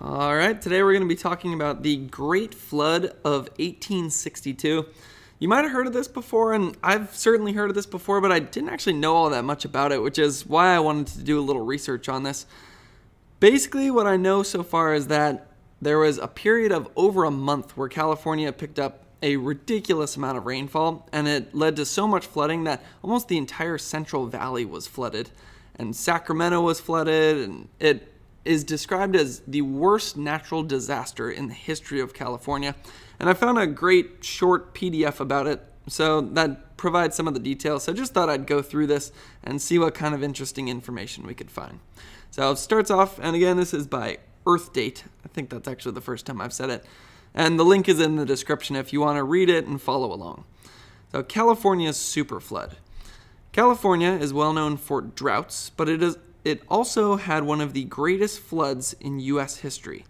All right, today we're going to be talking about the Great Flood of 1862. You might have heard of this before, and I've certainly heard of this before, but I didn't actually know all that much about it, which is why I wanted to do a little research on this. Basically, what I know so far is that there was a period of over a month where California picked up a ridiculous amount of rainfall, and it led to so much flooding that almost the entire Central Valley was flooded, and Sacramento was flooded, and it is described as the worst natural disaster in the history of California. And I found a great short PDF about it, so that provides some of the details. So I just thought I'd go through this and see what kind of interesting information we could find. So it starts off, and again, this is by Earth date. I think that's actually the first time I've said it. And the link is in the description if you want to read it and follow along. So California's super flood. California is well known for droughts, but it also had one of the greatest floods in U.S. history.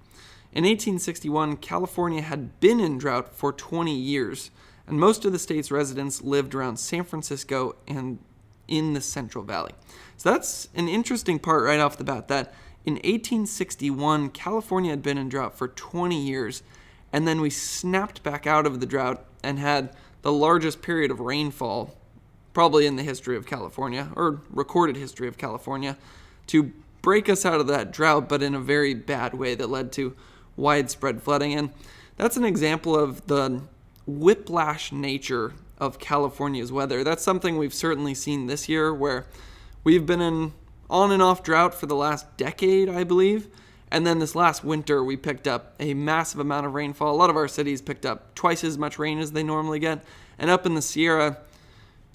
In 1861, California had been in drought for 20 years, and most of the state's residents lived around San Francisco and in the Central Valley. So that's an interesting part right off the bat, that in 1861, California had been in drought for 20 years, and then we snapped back out of the drought and had the largest period of rainfall probably in the history of California, or recorded history of California, to break us out of that drought, but in a very bad way that led to widespread flooding. And that's an example of the whiplash nature of California's weather. That's something we've certainly seen this year, where we've been in on and off drought for the last decade, I believe. And then this last winter, we picked up a massive amount of rainfall. A lot of our cities picked up twice as much rain as they normally get. And up in the Sierra,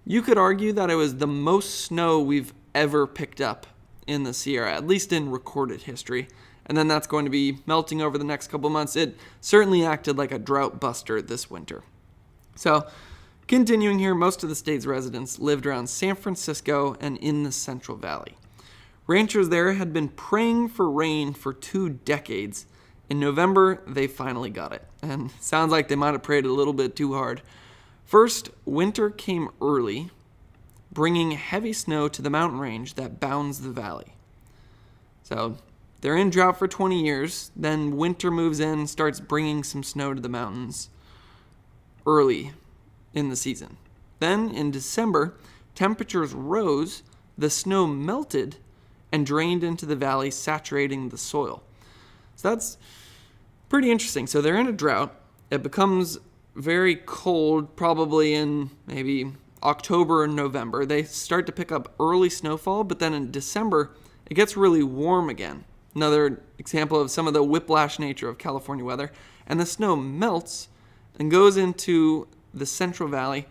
you could argue that it was the most snow we've ever picked up in the Sierra, at least in recorded history. And then that's going to be melting over the next couple months. It certainly acted like a drought buster this winter. So, continuing here, most of the state's residents lived around San Francisco and in the Central Valley. Ranchers there had been praying for rain for 2 decades. In November, they finally got it. And sounds like they might have prayed a little bit too hard. First, winter came early, bringing heavy snow to the mountain range that bounds the valley. So they're in drought for 20 years, then winter moves in, starts bringing some snow to the mountains early in the season. Then in December, temperatures rose, the snow melted, and drained into the valley, saturating the soil. So that's pretty interesting. So they're in a drought. It becomes very cold, probably in maybe October and November. They start to pick up early snowfall, but then in December, it gets really warm again. Another example of some of the whiplash nature of California weather. And the snow melts and goes into the Central Valley.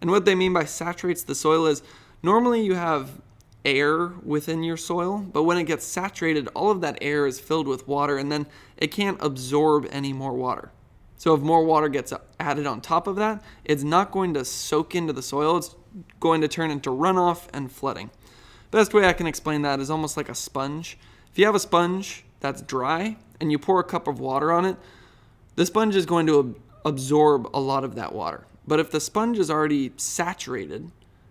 And what they mean by saturates the soil is normally you have air within your soil, but when it gets saturated, all of that air is filled with water, and then it can't absorb any more water. So if more water gets added on top of that, it's not going to soak into the soil. It's going to turn into runoff and flooding. Best way I can explain that is almost like a sponge. If you have a sponge that's dry and you pour a cup of water on it, the sponge is going to absorb a lot of that water. But if the sponge is already saturated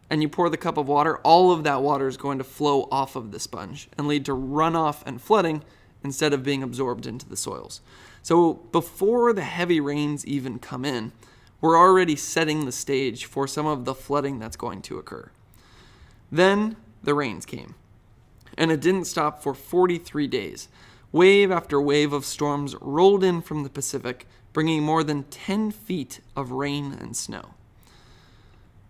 and you pour the cup of water, all of that water is going to flow off of the sponge and lead to runoff and flooding instead of being absorbed into the soils. So before the heavy rains even come in, we're already setting the stage for some of the flooding that's going to occur. Then the rains came, and it didn't stop for 43 days. Wave after wave of storms rolled in from the Pacific, bringing more than 10 feet of rain and snow.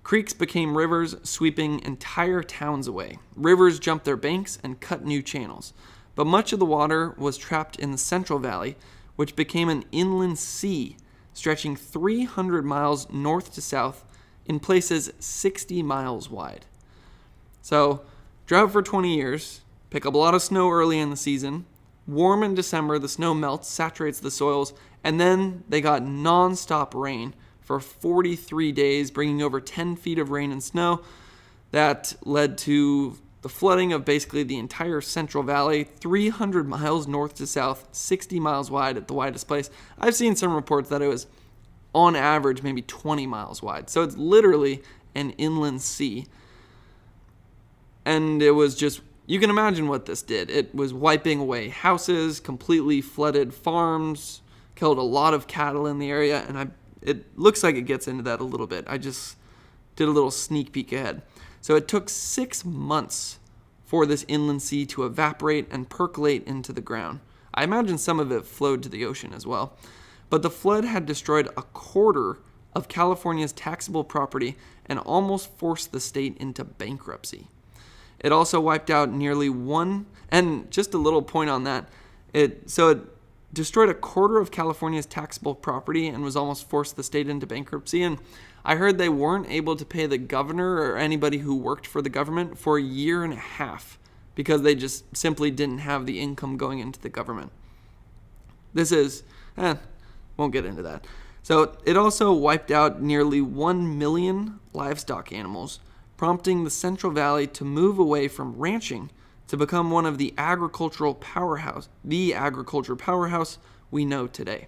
Creeks became rivers, sweeping entire towns away. Rivers jumped their banks and cut new channels. But much of the water was trapped in the Central Valley, which became an inland sea, stretching 300 miles north to south, in places 60 miles wide. So, drought for 20 years, pick up a lot of snow early in the season, warm in December, the snow melts, saturates the soils, and then they got non-stop rain for 43 days, bringing over 10 feet of rain and snow. That led to the flooding of basically the entire Central Valley, 300 miles north to south, 60 miles wide at the widest place. I've seen some reports that it was, on average, maybe 20 miles wide. So it's literally an inland sea. And it was just you can imagine what this did. It was wiping away houses, completely flooded farms, killed a lot of cattle in the area, and it looks like it gets into that a little bit. I just did a little sneak peek ahead. So it took 6 months for this inland sea to evaporate and percolate into the ground. I imagine some of it flowed to the ocean as well. But the flood had destroyed a quarter of California's taxable property and almost forced the state into bankruptcy. It also wiped out nearly and just a little point on that, it destroyed a quarter of California's taxable property and was almost forced the state into bankruptcy. And I heard they weren't able to pay the governor or anybody who worked for the government for a year and a half because they just simply didn't have the income going into the government. Won't get into that. So it also wiped out nearly 1 million livestock animals, prompting the Central Valley to move away from ranching to become one of the agricultural powerhouse we know today.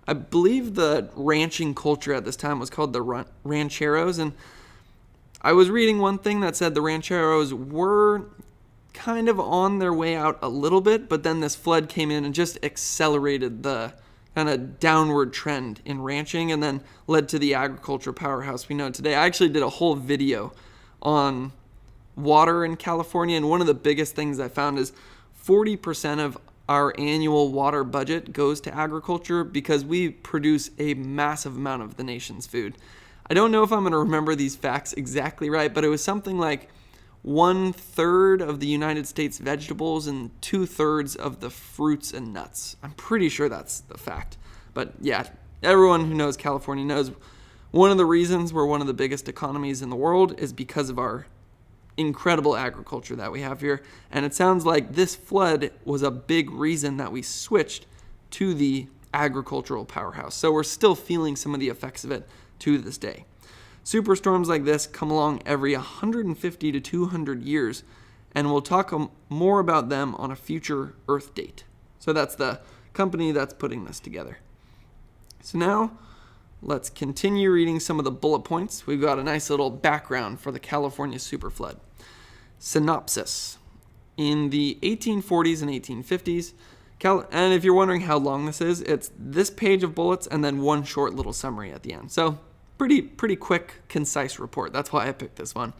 I believe the ranching culture at this time was called the rancheros, and I was reading one thing that said the rancheros were kind of on their way out a little bit, but then this flood came in and just accelerated the kind of downward trend in ranching and then led to the agriculture powerhouse we know today. I actually did a whole video on water in California, and one of the biggest things I found is 40% of our annual water budget goes to agriculture because we produce a massive amount of the nation's food. I don't know if I'm going to remember these facts exactly right, but it was something like 1/3 of the United States vegetables and 2/3 of the fruits and nuts. I'm pretty sure that's the fact. But yeah, everyone who knows California knows one of the reasons we're one of the biggest economies in the world is because of our incredible agriculture that we have here. And it sounds like this flood was a big reason that we switched to the agricultural powerhouse. So we're still feeling some of the effects of it to this day. Superstorms like this come along every 150 to 200 years, and we'll talk more about them on a future Earth date. So that's the company that's putting this together. So now let's continue reading some of the bullet points. We've got a nice little background for the California superflood. Synopsis. In the 1840s and 1850s, and if you're wondering how long this is, it's this page of bullets and then one short little summary at the end. So pretty quick, concise report. That's why I picked this one.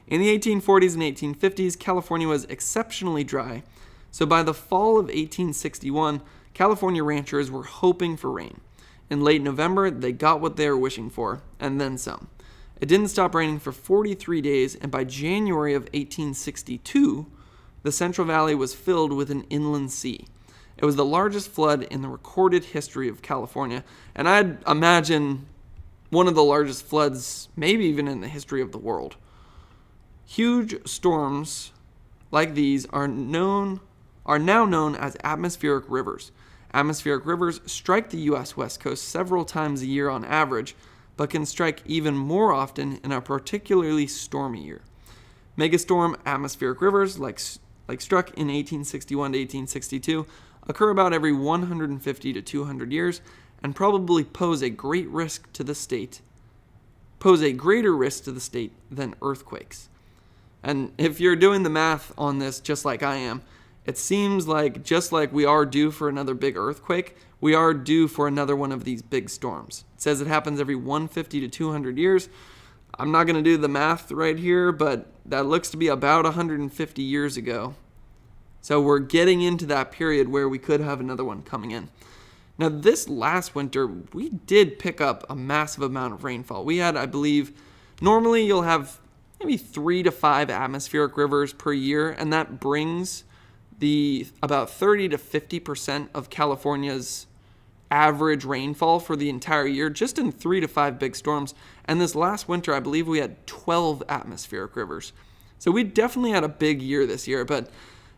In the 1840s and 1850s, California was exceptionally dry. So by the fall of 1861, California ranchers were hoping for rain. In late November, they got what they were wishing for, and then some. It didn't stop raining for 43 days, and by January of 1862, the Central Valley was filled with an inland sea. It was the largest flood in the recorded history of California, and I'd imagine one of the largest floods, maybe even in the history of the world. Huge storms like these are now known as atmospheric rivers. Atmospheric rivers strike the U.S. West Coast several times a year on average, but can strike even more often in a particularly stormy year. Megastorm atmospheric rivers, like struck in 1861 to 1862, occur about every 150 to 200 years, and probably pose a greater risk to the state than earthquakes. And if you're doing the math on this just like I am, it seems like just like we are due for another big earthquake, we are due for another one of these big storms. It says it happens every 150 to 200 years. I'm not going to do the math right here, but that looks to be about 150 years ago. So we're getting into that period where we could have another one coming in. Now, this last winter, we did pick up a massive amount of rainfall. We had, I believe, normally you'll have maybe 3 to 5 atmospheric rivers per year, and that brings about 30 to 50% of California's average rainfall for the entire year, just in 3 to 5 big storms. And this last winter, I believe we had 12 atmospheric rivers. So we definitely had a big year this year, but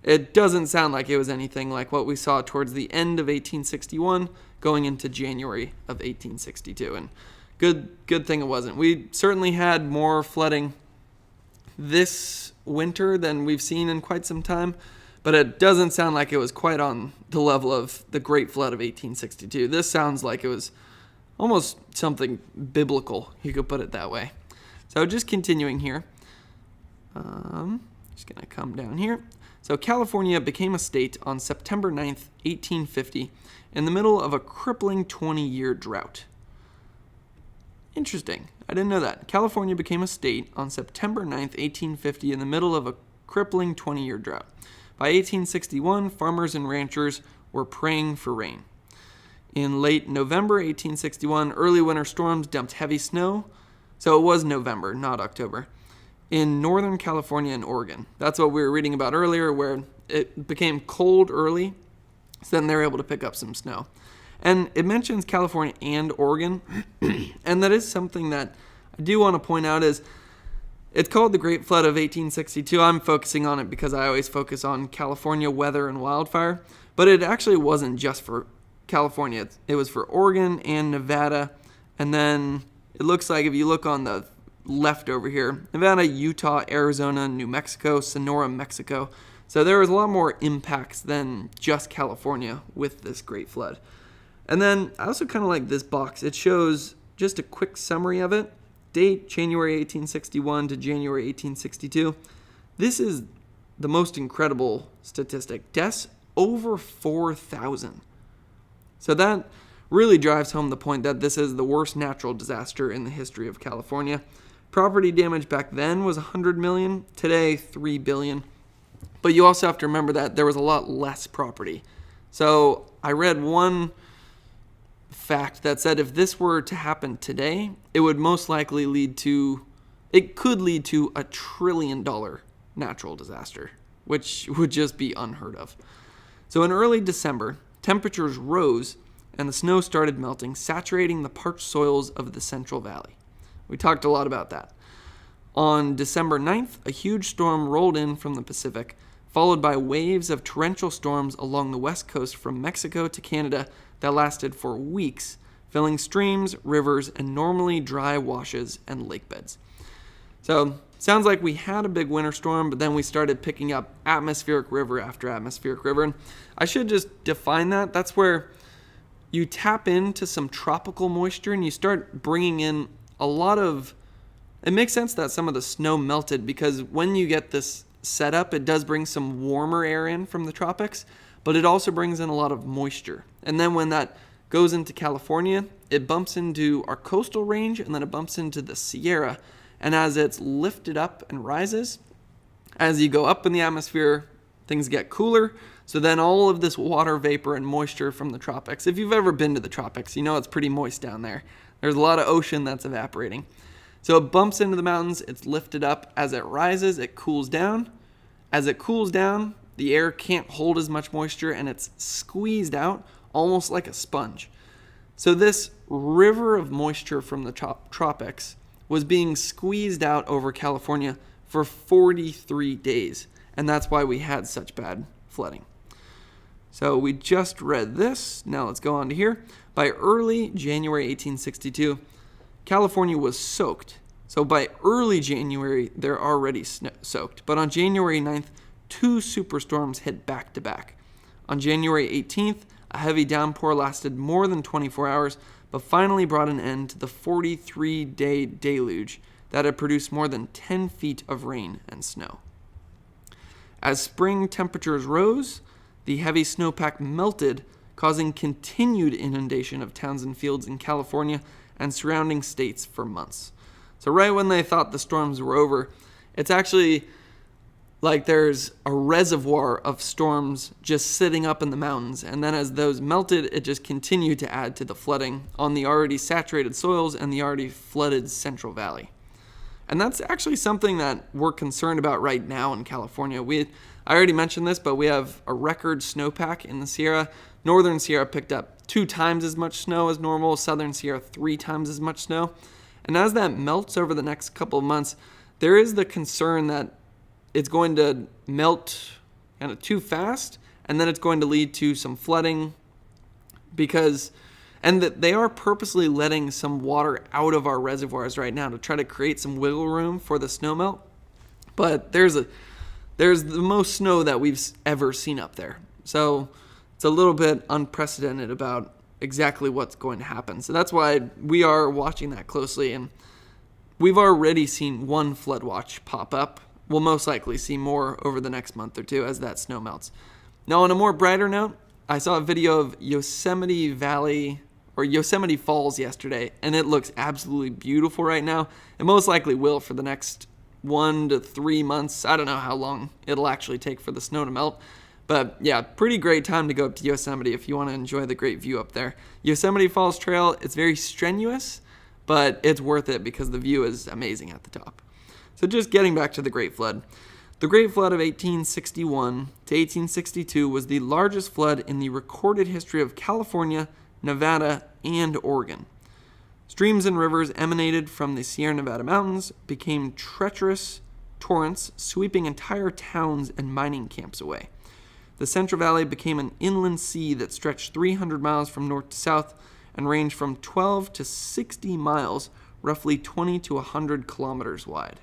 it doesn't sound like it was anything like what we saw towards the end of 1861 going into January of 1862. And good thing it wasn't. We certainly had more flooding this winter than we've seen in quite some time, but it doesn't sound like it was quite on the level of the Great Flood of 1862. This sounds like it was almost something biblical, you could put it that way. So just continuing here. Just going to come down here. So California became a state on September 9th, 1850, in the middle of a crippling 20-year drought. Interesting. I didn't know that. California became a state on September 9th, 1850, in the middle of a crippling 20-year drought. By 1861, farmers and ranchers were praying for rain. In late November 1861, early winter storms dumped heavy snow. So it was November, not October, in Northern California and Oregon. That's what we were reading about earlier, where it became cold early, so then they were able to pick up some snow. And it mentions California and Oregon, and that is something that I do want to point out is it's called the Great Flood of 1862. I'm focusing on it because I always focus on California weather and wildfire, but it actually wasn't just for California. It was for Oregon and Nevada, and then it looks like if you look on the left over here, Nevada, Utah, Arizona, New Mexico, Sonora, Mexico. So there was a lot more impacts than just California with this Great Flood. And then I also kind of like this box. It shows just a quick summary of it. Date, January 1861 to January 1862. This is the most incredible statistic. Deaths over 4,000. So that really drives home the point that this is the worst natural disaster in the history of California. Property damage back then was $100 million. Today, $3 billion. But you also have to remember that there was a lot less property. So I read one fact that said if this were to happen today, it would most likely could lead to $1 trillion natural disaster, which would just be unheard of. So in early December, temperatures rose and the snow started melting, saturating the parched soils of the Central Valley. We talked a lot about that. On December 9th, a huge storm rolled in from the Pacific, followed by waves of torrential storms along the west coast from Mexico to Canada that lasted for weeks, filling streams, rivers, and normally dry washes and lake beds. So, sounds like we had a big winter storm, but then we started picking up atmospheric river after atmospheric river. And I should just define that. That's where you tap into some tropical moisture and you start bringing in a lot of... It makes sense that some of the snow melted because when you get this set up, it does bring some warmer air in from the tropics, but it also brings in a lot of moisture. And then when that goes into California, it bumps into our coastal range and then it bumps into the Sierra. And as it's lifted up and rises, as you go up in the atmosphere, things get cooler. So then all of this water vapor and moisture from the tropics, if you've ever been to the tropics, you know it's pretty moist down there. There's a lot of ocean that's evaporating. So it bumps into the mountains, it's lifted up. As it rises, it cools down. As it cools down, the air can't hold as much moisture and it's squeezed out almost like a sponge. So this river of moisture from the tropics was being squeezed out over California for 43 days. And that's why we had such bad flooding. So we just read this. Now let's go on to here. By early January 1862, California was soaked. So by early January, they're already soaked. But on January 9th, 2 superstorms hit back to back. On January 18th, a heavy downpour lasted more than 24 hours, but finally brought an end to the 43-day deluge that had produced more than 10 feet of rain and snow. As spring temperatures rose, the heavy snowpack melted, causing continued inundation of towns and fields in California and surrounding states for months. So right when they thought the storms were over, it's actually like there's a reservoir of storms just sitting up in the mountains. And then as those melted, it just continued to add to the flooding on the already saturated soils and the already flooded Central Valley. And that's actually something that we're concerned about right now in California. I already mentioned this, but we have a record snowpack in the Sierra. Northern Sierra picked up 2 times as much snow as normal. Southern Sierra 3 times as much snow. And as that melts over the next couple of months, there is the concern that it's going to melt kind of too fast, and then it's going to lead to some flooding and that they are purposely letting some water out of our reservoirs right now to try to create some wiggle room for the snow melt. But there's the most snow that we've ever seen up there. So it's a little bit unprecedented about exactly what's going to happen. So that's why we are watching that closely. And we've already seen one flood watch pop up we'll most likely see more over the next month or two as that snow melts. Now, on a more brighter note, I saw a video of Yosemite Valley or Yosemite Falls yesterday, and it looks absolutely beautiful right now. It most likely will for the next 1 to 3 months. I don't know how long it'll actually take for the snow to melt. But yeah, pretty great time to go up to Yosemite if you want to enjoy the great view up there. Yosemite Falls Trail, it's very strenuous, but it's worth it because the view is amazing at the top. So just getting back to the Great Flood. The Great Flood of 1861 to 1862 was the largest flood in the recorded history of California, Nevada, and Oregon. Streams and rivers emanated from the Sierra Nevada mountains, became treacherous torrents, sweeping entire towns and mining camps away. The Central Valley became an inland sea that stretched 300 miles from north to south and ranged from 12 to 60 miles, roughly 20 to 100 kilometers wide.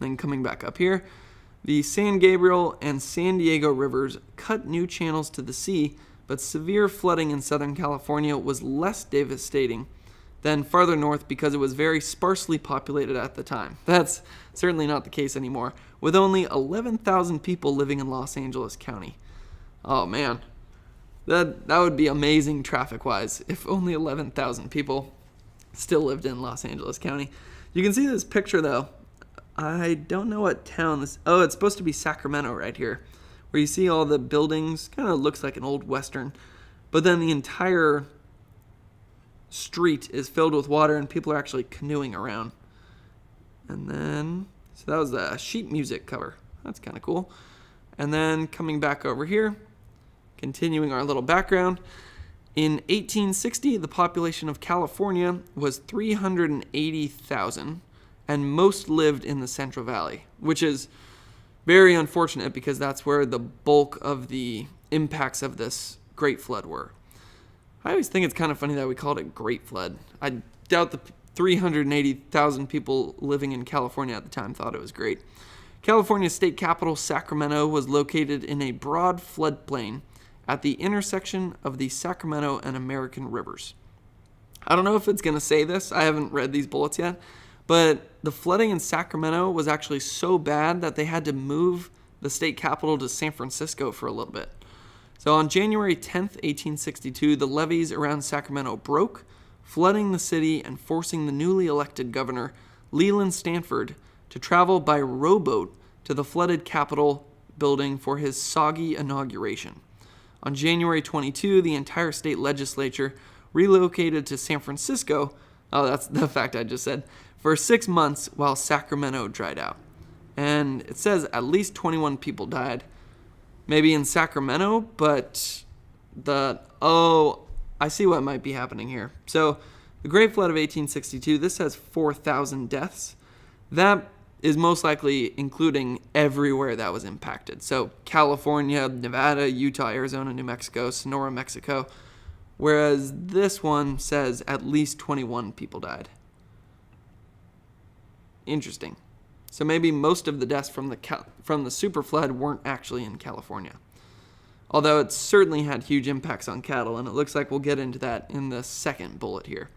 Then coming back up here, the San Gabriel and San Diego rivers cut new channels to the sea, but severe flooding in Southern California was less devastating than farther north because it was very sparsely populated at the time. That's certainly not the case anymore, with only 11,000 people living in Los Angeles County. Oh man, that would be amazing traffic-wise if only 11,000 people still lived in Los Angeles County. You can see this picture though. I don't know what town this... Oh, it's supposed to be Sacramento right here, where you see all the buildings. Kind of looks like an old Western. But then the entire street is filled with water and people are actually canoeing around. And then... So that was the sheet music cover. That's kind of cool. And then coming back over here, continuing our little background. In 1860, the population of California was 380,000. And most lived in the Central Valley, which is very unfortunate because that's where the bulk of the impacts of this Great Flood were. I always think it's kind of funny that we called it Great Flood. I doubt the 380,000 people living in California at the time thought it was great. California's state capital, Sacramento, was located in a broad floodplain at the intersection of the Sacramento and American rivers. I don't know if it's going to say this. I haven't read these bullets yet. But the flooding in Sacramento was actually so bad that they had to move the state capital to San Francisco for a little bit. So on January 10th, 1862, the levees around Sacramento broke, flooding the city and forcing the newly elected governor, Leland Stanford, to travel by rowboat to the flooded Capitol building for his soggy inauguration. On January 22, the entire state legislature relocated to San Francisco. Oh, that's the fact I just said. For 6 months while Sacramento dried out. And it says at least 21 people died. Maybe in Sacramento, but I see what might be happening here. So the Great Flood of 1862, this says 4,000 deaths. That is most likely including everywhere that was impacted. So California, Nevada, Utah, Arizona, New Mexico, Sonora, Mexico. Whereas this one says at least 21 people died. Interesting. So maybe most of the deaths from the super flood weren't actually in California. Although it certainly had huge impacts on cattle, and it looks like we'll get into that in the second bullet here.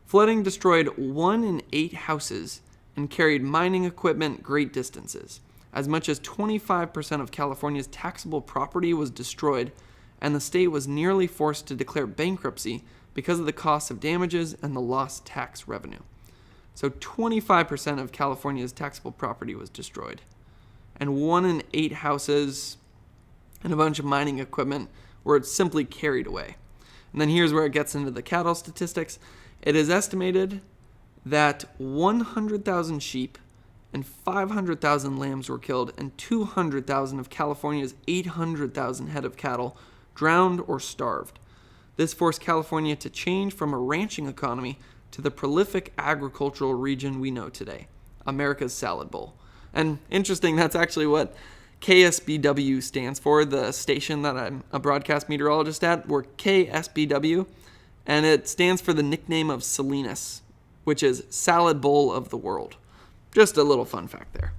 Flooding destroyed 1 in 8 houses and carried mining equipment great distances. As much as 25% of California's taxable property was destroyed, and the state was nearly forced to declare bankruptcy because of the cost of damages and the lost tax revenue. So 25% of California's taxable property was destroyed. And 1 in 8 houses and a bunch of mining equipment were simply carried away. And then here's where it gets into the cattle statistics. It is estimated that 100,000 sheep and 500,000 lambs were killed, and 200,000 of California's 800,000 head of cattle drowned or starved. This forced California to change from a ranching economy to the prolific agricultural region we know today, America's Salad Bowl. And interesting, that's actually what KSBW stands for, the station that I'm a broadcast meteorologist at. We're KSBW, and it stands for the nickname of Salinas, which is Salad Bowl of the World. Just a little fun fact there.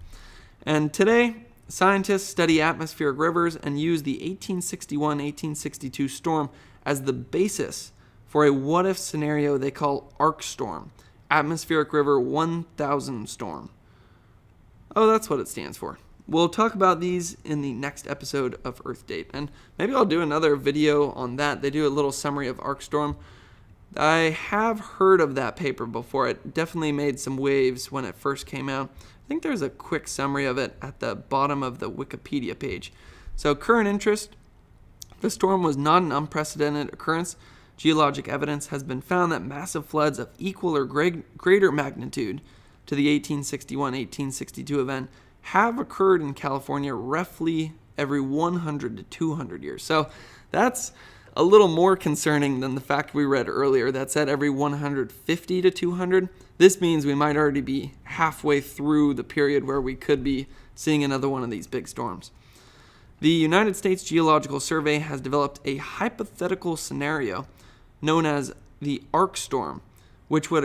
And today, scientists study atmospheric rivers and use the 1861-1862 storm as the basis for a what-if scenario they call ARC storm, Atmospheric River 1000 storm. Oh, that's what it stands for. We'll talk about these in the next episode of Earth Date, and maybe I'll do another video on that. They do a little summary of arc storm. I have heard of that paper before. It definitely made some waves when it first came out. I think there's a quick summary of it at the bottom of the Wikipedia page. So, current interest: the storm was not an unprecedented occurrence. Geologic evidence has been found that massive floods of equal or greater magnitude to the 1861-1862 event have occurred in California roughly every 100 to 200 years. So that's a little more concerning than the fact we read earlier that said every 150 to 200. This means we might already be halfway through the period where we could be seeing another one of these big storms. The United States Geological Survey has developed a hypothetical scenario known as the arc storm, which would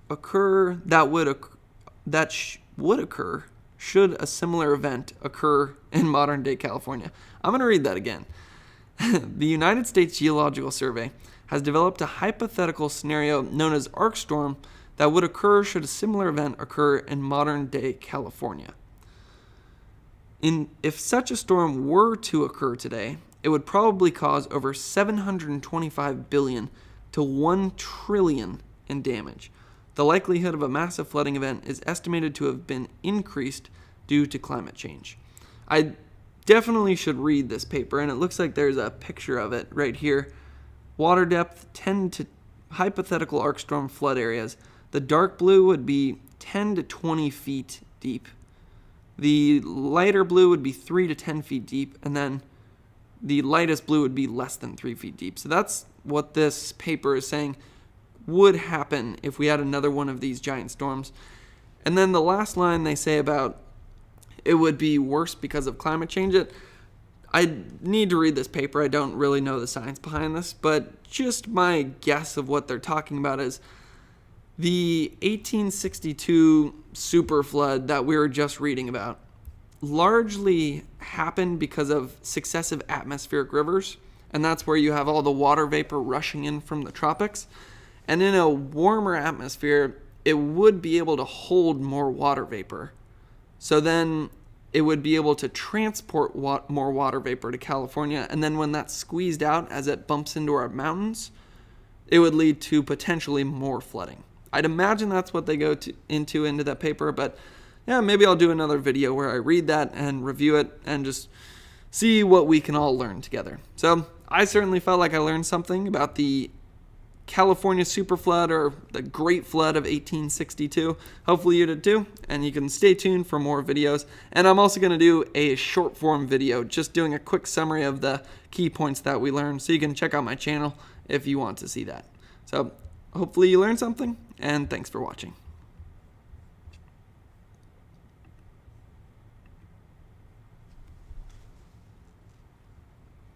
occur should a similar event occur in modern-day California. I'm going to read that again. The United States Geological Survey has developed a hypothetical scenario known as arc storm that would occur should a similar event occur in modern-day California. If such a storm were to occur today, it would probably cause over $725 billion to $1 trillion in damage. The likelihood of a massive flooding event is estimated to have been increased due to climate change. I definitely should read this paper, and it looks like there's a picture of it right here. Water depth 10 to hypothetical arc storm flood areas. The dark blue would be 10 to 20 feet deep. The lighter blue would be 3 to 10 feet deep, and then the lightest blue would be less than 3 feet deep. So that's what this paper is saying would happen if we had another one of these giant storms. And then the last line they say about it would be worse because of climate change. I need to read this paper. I don't really know the science behind this, but just my guess of what they're talking about is the 1862 super flood that we were just reading about largely happened because of successive atmospheric rivers, and that's where you have all the water vapor rushing in from the tropics. And in a warmer atmosphere, it would be able to hold more water vapor. So then it would be able to transport more water vapor to California, and then when that's squeezed out as it bumps into our mountains, it would lead to potentially more flooding. I'd imagine that's what they go into that paper, but yeah, maybe I'll do another video where I read that and review it and just see what we can all learn together. So I certainly felt like I learned something about the California superflood or the Great Flood of 1862. Hopefully you did too, and you can stay tuned for more videos. And I'm also going to do a short form video just doing a quick summary of the key points that we learned, so you can check out my channel if you want to see that. So hopefully you learned something, and thanks for watching.